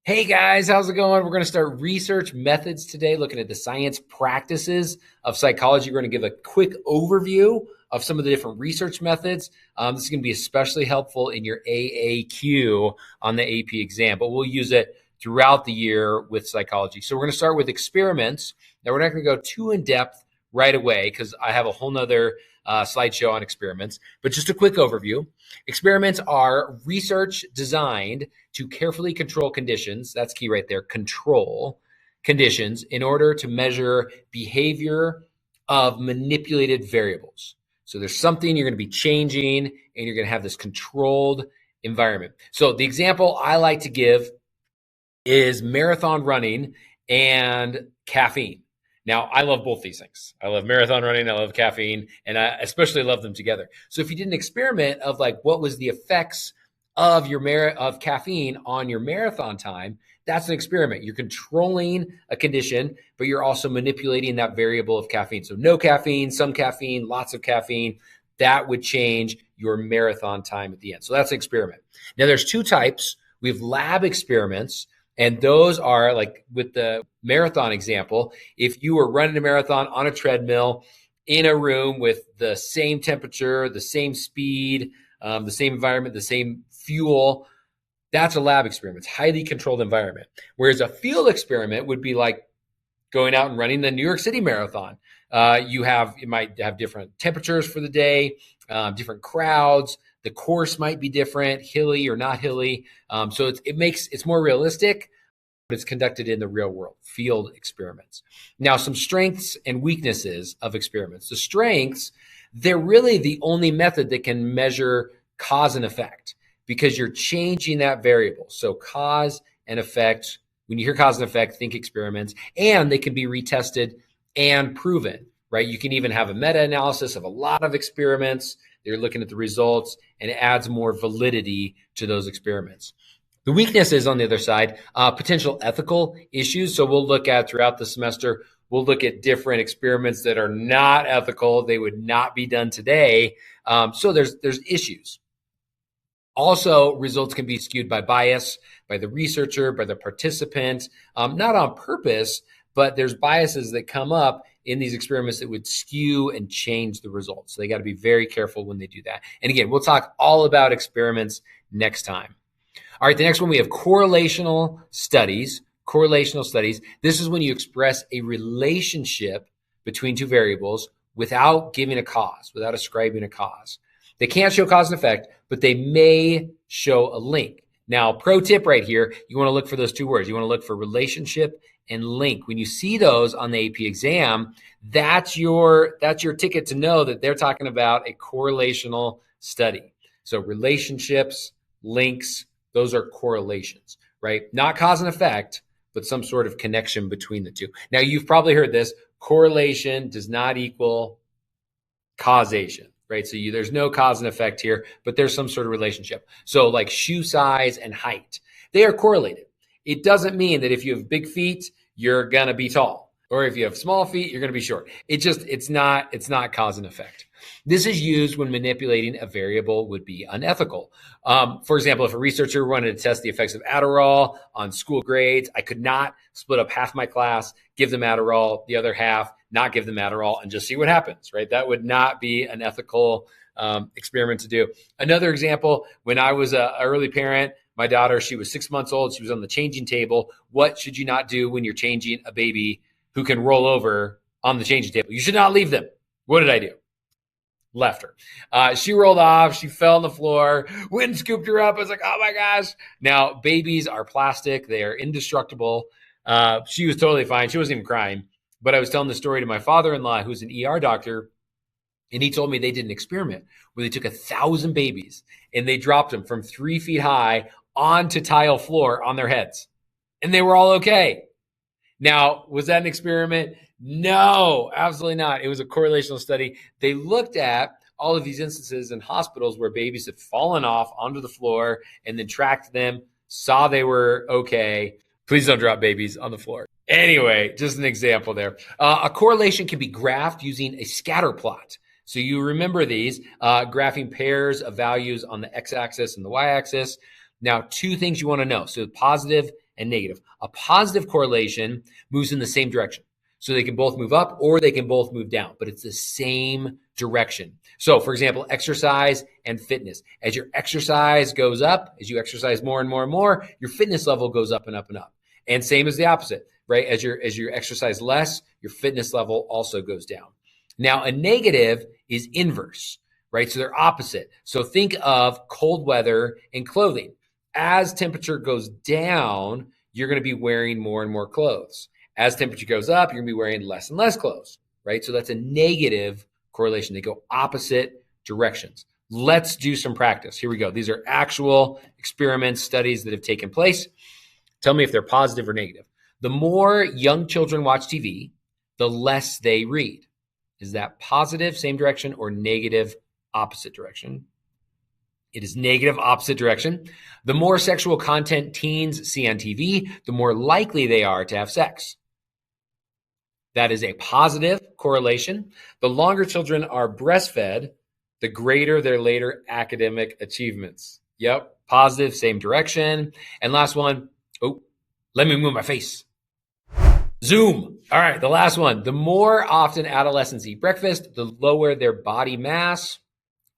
Hey guys, how's it going? We're going to start research methods today, looking at the science practices of psychology. We're going to give a quick overview of some of the different research methods. This is going to be especially helpful in your AAQ on the AP exam, but we'll use it throughout the year with psychology. So we're going to start with experiments. Now, we're not going to go too in depth right away because I have a whole nother slideshow on experiments, but just a quick overview. Experiments are research designed to carefully control conditions. That's key right there. Control conditions in order to measure behavior of manipulated variables. So there's something you're going to be changing and you're going to have this controlled environment. So the example I like to give is marathon running and caffeine. Now, I love both these things. I love marathon running, I love caffeine, and I especially love them together. So if you did an experiment of like what was the effects of of caffeine on your marathon time, that's an experiment. You're controlling a condition, but you're also manipulating that variable of caffeine. So no caffeine, some caffeine, lots of caffeine, that would change your marathon time at the end. So that's an experiment. Now there's two types. We have lab experiments. And those are like with the marathon example, if you were running a marathon on a treadmill in a room with the same temperature, the same speed, the same environment, the same fuel, that's a lab experiment. It's a highly controlled environment. Whereas a field experiment would be like going out and running the New York City Marathon. You might have different temperatures for the day, different crowds. The course might be different, hilly or not hilly. So it's more realistic, but it's conducted in the real world, field experiments. Now, some strengths and weaknesses of experiments. The strengths, they're really the only method that can measure cause and effect because you're changing that variable. So cause and effect, when you hear cause and effect, think experiments, and they can be retested and proven, right? You can even have a meta-analysis of a lot of experiments. They're looking at the results and it adds more validity to those experiments. The weaknesses on the other side, potential ethical issues. So we'll look at throughout the semester, we'll look at different experiments that are not ethical. They would not be done today. So there's issues. Also, results can be skewed by bias, by the researcher, by the participant, not on purpose, but there's biases that come up in these experiments that would skew and change the results. So they got to be very careful when they do that. And again, we'll talk all about experiments next time. All right, the next one we have correlational studies. Correlational studies. This is when you express a relationship between two variables without giving a cause, without ascribing a cause. They can't show cause and effect, but they may show a link. Now, pro tip right here, you want to look for those two words. You want to look for relationship and link. When you see those on the AP exam, that's your ticket to know that they're talking about a correlational study. So relationships, links, those are correlations, right? Not cause and effect, but some sort of connection between the two. Now, you've probably heard this. Correlation does not equal causation, right? So there's no cause and effect here, but there's some sort of relationship. So like shoe size and height, they are correlated. It doesn't mean that if you have big feet, you're going to be tall. Or if you have small feet, you're going to be short. It's not cause and effect. This is used when manipulating a variable would be unethical. For example, if a researcher wanted to test the effects of Adderall on school grades, I could not split up half my class, give them Adderall, the other half, not give them Adderall, and just see what happens, right? That would not be an ethical experiment to do. Another example, when I was an early parent, my daughter, she was 6 months old. She was on the changing table. What should you not do when you're changing a baby who can roll over on the changing table? You should not leave them. What did I do? Left her. She rolled off. She fell on the floor. Went and scooped her up. I was like, oh my gosh. Now, babies are plastic. They are indestructible. She was totally fine. She wasn't even crying. But I was telling the story to my father-in-law, who's an ER doctor, and he told me they did an experiment where they took 1,000 babies and they dropped them from 3 feet high onto tile floor on their heads. And they were all okay. Now, was that an experiment? No, absolutely not. It was a correlational study. They looked at all of these instances in hospitals where babies had fallen off onto the floor and then tracked them, saw they were okay. Please don't drop babies on the floor. Anyway, just an example there. A correlation can be graphed using a scatter plot. So you remember these, graphing pairs of values on the x-axis and the y-axis. Now, two things you want to know. So positive and negative. A positive correlation moves in the same direction. So they can both move up or they can both move down, but it's the same direction. So for example, exercise and fitness. As your exercise goes up, as you exercise more and more and more, your fitness level goes up and up and up. And same as the opposite, right? As you exercise less, your fitness level also goes down. Now, a negative is inverse, right? So they're opposite. So think of cold weather and clothing. As temperature goes down, you're going to be wearing more and more clothes. As temperature goes up, you're going to be wearing less and less clothes, right? So that's a negative correlation. They go opposite directions. Let's do some practice. Here we go. These are actual experiments, studies that have taken place. Tell me if they're positive or negative. The more young children watch TV, the less they read. Is that positive, same direction, or negative, opposite direction? It is negative, opposite direction. The more sexual content teens see on TV, the more likely they are to have sex. That is a positive correlation. The longer children are breastfed, the greater their later academic achievements. Yep, positive, same direction. And last one, let me move my face. Zoom. All right, the last one. The more often adolescents eat breakfast, the lower their body mass.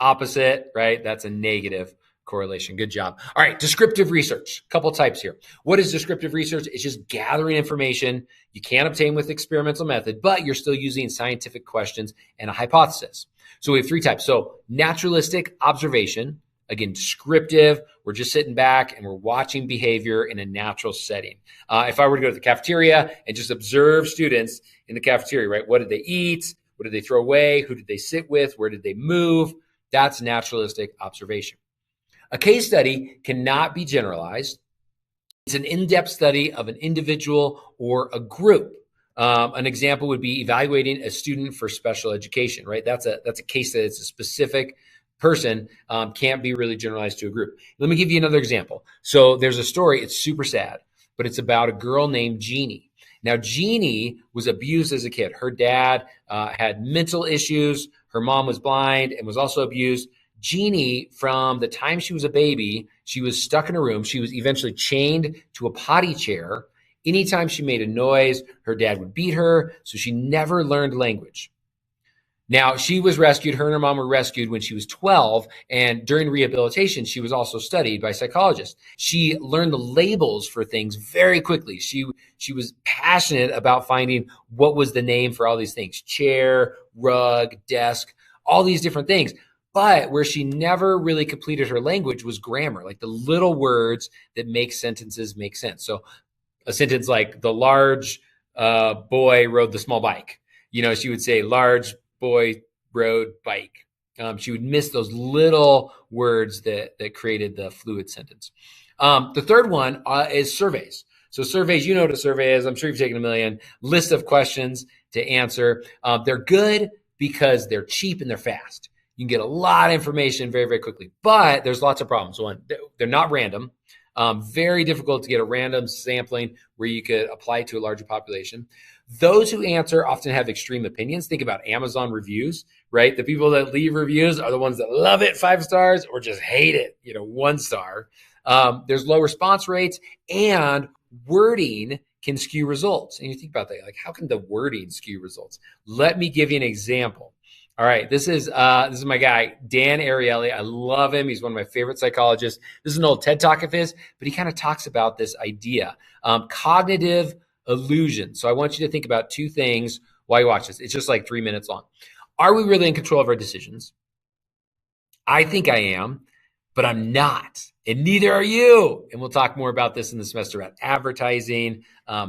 Opposite, right? That's a negative correlation. Good job. All right, descriptive research. Couple types here. What is descriptive research? It's just gathering information you can't obtain with experimental method, but you're still using scientific questions and a hypothesis. So we have three types. So naturalistic observation, again, descriptive. We're just sitting back and we're watching behavior in a natural setting. If I were to go to the cafeteria and just observe students in the cafeteria, right? What did they eat? What did they throw away? Who did they sit with? Where did they move? That's naturalistic observation. A case study cannot be generalized. It's an in-depth study of an individual or a group. An example would be evaluating a student for special education, right? That's a case study. It's a specific person, can't be really generalized to a group. Let me give you another example. So there's a story, it's super sad, but it's about a girl named Jeannie. Now, Jeannie was abused as a kid. Her dad had mental issues. Her mom was blind and was also abused. Jeannie, from the time she was a baby, she was stuck in a room. She was eventually chained to a potty chair. Anytime she made a noise, her dad would beat her, so she never learned language. Now, she was rescued. Her and her mom were rescued when she was 12, and during rehabilitation, she was also studied by psychologists. She learned the labels for things very quickly. She was passionate about finding what was the name for all these things: chair, rug, desk, all these different things. But where she never really completed her language was grammar, like the little words that make sentences make sense. So a sentence like the large boy rode the small bike. She would say large boy rode bike. She would miss those little words that created the fluid sentence. The third one is surveys. So surveys, you know what a survey is. I'm sure you've taken a million. List of questions to answer. They're good because they're cheap and they're fast. You can get a lot of information very, very quickly, but there's lots of problems. One, they're not random. Very difficult to get a random sampling where you could apply it to a larger population. Those who answer often have extreme opinions. Think about Amazon reviews, right? The people that leave reviews are the ones that love it, 5 stars, or just hate it, 1 star. There's low response rates, and wording can skew results. And you think about that, like, how can the wording skew results? Let me give you an example. All right, this is my guy, Dan Ariely. I love him. He's one of my favorite psychologists. This is an old TED Talk of his, but he kind of talks about this idea, cognitive illusion. So I want you to think about 2 things while you watch this. It's just like 3 minutes long. Are we really in control of our decisions? I think I am, but I'm not. And neither are you. And we'll talk more about this in the semester about advertising,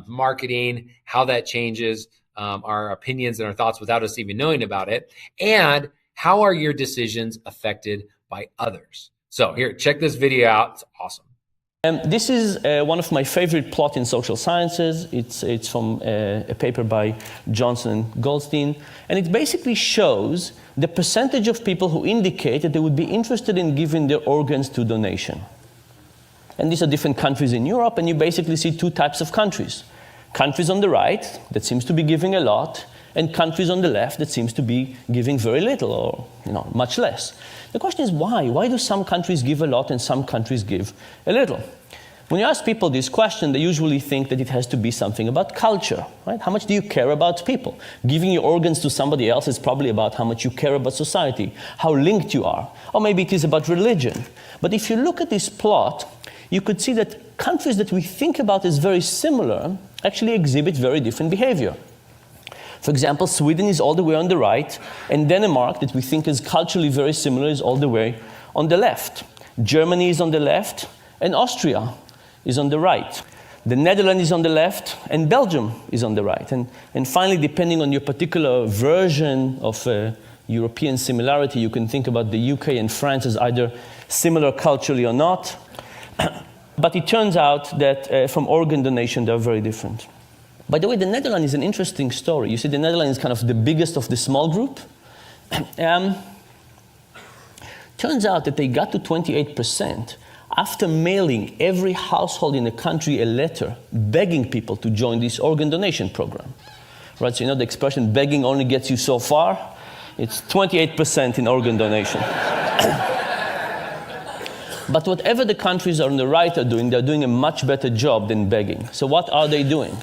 marketing, how that changes our opinions and our thoughts without us even knowing about it. And how are your decisions affected by others? So here, check this video out. It's awesome. This is one of my favorite plots in social sciences. It's from a paper by Johnson and Goldstein. And it basically shows the percentage of people who indicate that they would be interested in giving their organs to donation. And these are different countries in Europe, and you basically see 2 types of countries. Countries on the right that seems to be giving a lot, and countries on the left that seems to be giving very little or much less. The question is why? Why do some countries give a lot and some countries give a little? When you ask people this question, they usually think that it has to be something about culture, right? How much do you care about people? Giving your organs to somebody else is probably about how much you care about society, how linked you are, or maybe it is about religion. But if you look at this plot, you could see that countries that we think about as very similar actually exhibit very different behavior. For example, Sweden is all the way on the right, and Denmark, that we think is culturally very similar, is all the way on the left. Germany is on the left, and Austria is on the right. The Netherlands is on the left, and Belgium is on the right. And finally, depending on your particular version of European similarity, you can think about the UK and France as either similar culturally or not. But it turns out that from organ donation, they're very different. By the way, the Netherlands is an interesting story. You see, the Netherlands is kind of the biggest of the small group. Turns out that they got to 28% after mailing every household in the country a letter begging people to join this organ donation program. Right, so you know the expression, begging only gets you so far? It's 28% in organ donation. But whatever the countries on the right are doing, they're doing a much better job than begging. So what are they doing?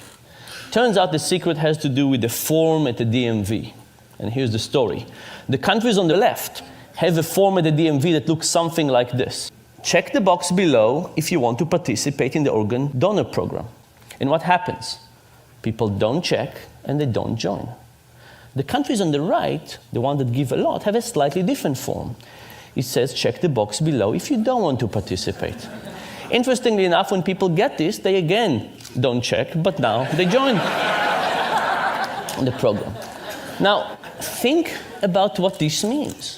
Turns out the secret has to do with the form at the DMV. And here's the story. The countries on the left have a form at the DMV that looks something like this. Check the box below if you want to participate in the organ donor program. And what happens? People don't check and they don't join. The countries on the right, the ones that give a lot, have a slightly different form. It says check the box below if you don't want to participate. Interestingly enough, when people get this, they again don't check, but now they join the program. Now, think about what this means.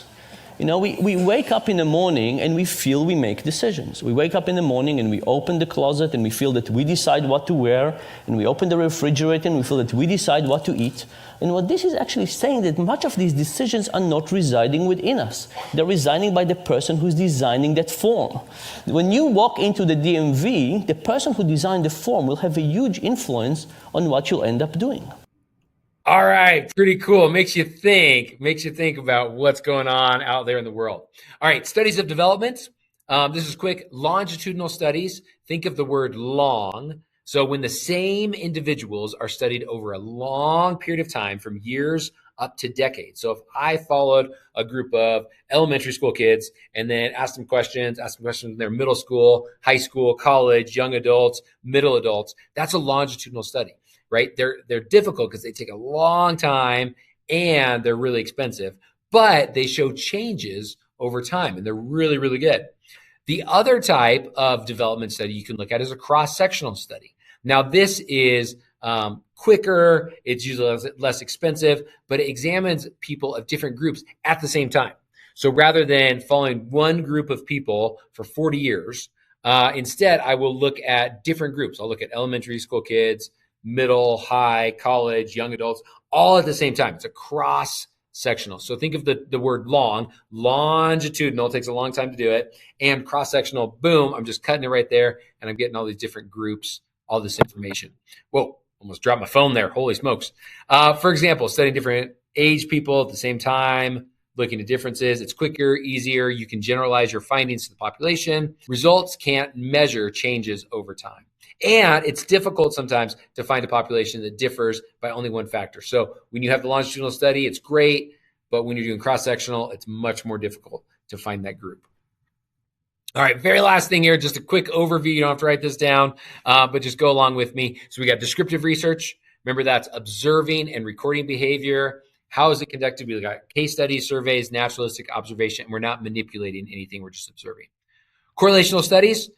You know, we wake up in the morning and we feel we make decisions. We wake up in the morning and we open the closet and we feel that we decide what to wear, and we open the refrigerator and we feel that we decide what to eat. And what this is actually saying that much of these decisions are not residing within us. They're residing by the person who's designing that form. When you walk into the DMV, the person who designed the form will have a huge influence on what you'll end up doing. All right, pretty cool. Makes you think about what's going on out there in the world. All right, studies of development. This is quick. Longitudinal studies. Think of the word long. So when the same individuals are studied over a long period of time, from years up to decades. So if I followed a group of elementary school kids and then asked them questions in their middle school, high school, college, young adults, middle adults, that's a longitudinal study. Right? They're difficult because they take a long time and they're really expensive, but they show changes over time and they're really, really good. The other type of development study you can look at is a cross-sectional study. Now, this is quicker, it's usually less expensive, but it examines people of different groups at the same time. So rather than following one group of people for 40 years, instead, I will look at different groups. I'll look at elementary school kids, middle, high, college, young adults, all at the same time. It's a cross-sectional. So think of the word long, longitudinal, takes a long time to do it, and cross-sectional, boom, I'm just cutting it right there, and I'm getting all these different groups, all this information. Whoa, almost dropped my phone there. Holy smokes. For example, studying different age people at the same time, looking at differences. It's quicker, easier. You can generalize your findings to the population. Results can't measure changes over time. And it's difficult sometimes to find a population that differs by only one factor. So when you have the longitudinal study, it's great, but when you're doing cross-sectional, it's much more difficult to find that group. All right, very last thing here, just a quick overview. You don't have to write this down, but just go along with me. So we got descriptive research. Remember, that's observing and recording behavior. How is it conducted? We got case studies, surveys, naturalistic observation. We're not manipulating anything. We're just observing. Correlational studies.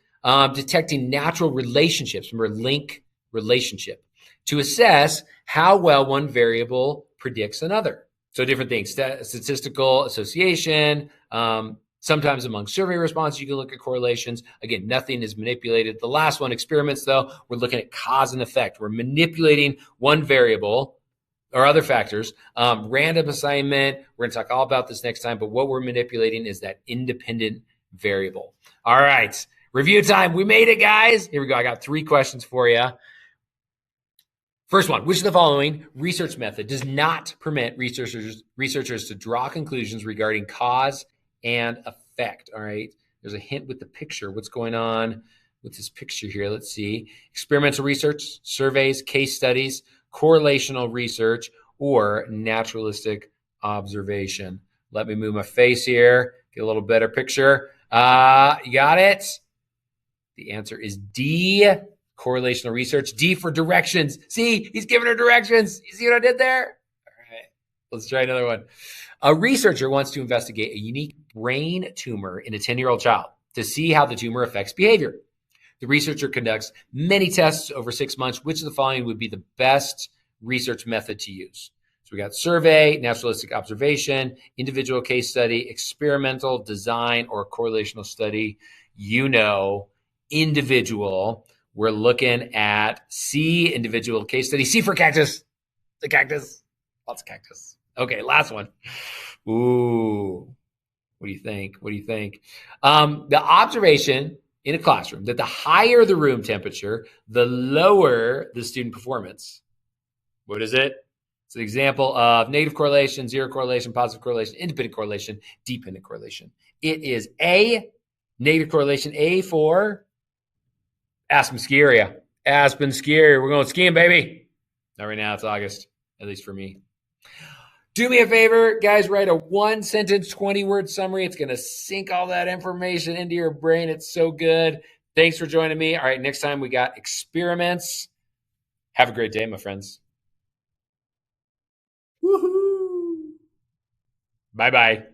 Detecting natural relationships, remember, link relationship, to assess how well one variable predicts another. So different things, statistical association, sometimes among survey responses, you can look at correlations. Again, nothing is manipulated. The last one, experiments, though, we're looking at cause and effect. We're manipulating one variable or other factors. Random assignment, we're going to talk all about this next time, but what we're manipulating is that independent variable. All right. Review time. We made it, guys. Here we go. I got 3 questions for you. First one, which of the following research method does not permit researchers to draw conclusions regarding cause and effect? All right. There's a hint with the picture. What's going on with this picture here. Let's see. Experimental research, surveys, case studies, correlational research, or naturalistic observation. Let me move my face here, get a little better picture. You got it? The answer is D, correlational research. D for directions. See, he's giving her directions. You see what I did there? All right, let's try another one. A researcher wants to investigate a unique brain tumor in a 10-year-old child to see how the tumor affects behavior. The researcher conducts many tests over 6 months. Which of the following would be the best research method to use? So we got survey, naturalistic observation, individual case study, experimental, design, or correlational study. You know, individual. We're looking at C, individual case study. C for cactus. The cactus. Lots of cactus. Okay, last one. Ooh, what do you think? What do you think? The observation in a classroom that the higher the room temperature, the lower the student performance. What is it? It's an example of negative correlation, zero correlation, positive correlation, independent correlation, dependent correlation. It is A, negative correlation. A for Aspen ski area. Aspen ski area. We're going skiing, baby. Not right now. It's August, at least for me. Do me a favor, guys, write a 1-sentence, 20-word summary. It's going to sink all that information into your brain. It's so good. Thanks for joining me. All right, next time we got experiments. Have a great day, my friends. Woohoo! Bye-bye.